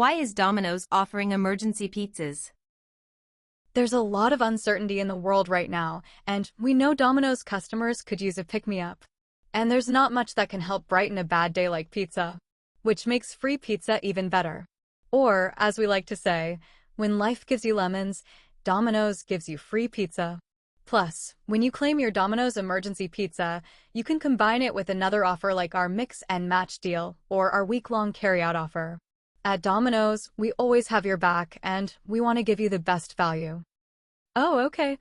Why is Domino's offering emergency pizzas? There's a lot of uncertainty in the world right now, and we know Domino's customers could use a pick-me-up. And there's not much that can help brighten a bad day like pizza, which makes free pizza even better. Or, as we like to say, when life gives you lemons, Domino's gives you free pizza. Plus, when you claim your Domino's emergency pizza, you can combine it with another offer like our Mix and Match deal or our week-long carryout offer. At Domino's, we always have your back, and we want to give you the best value. Oh, okay.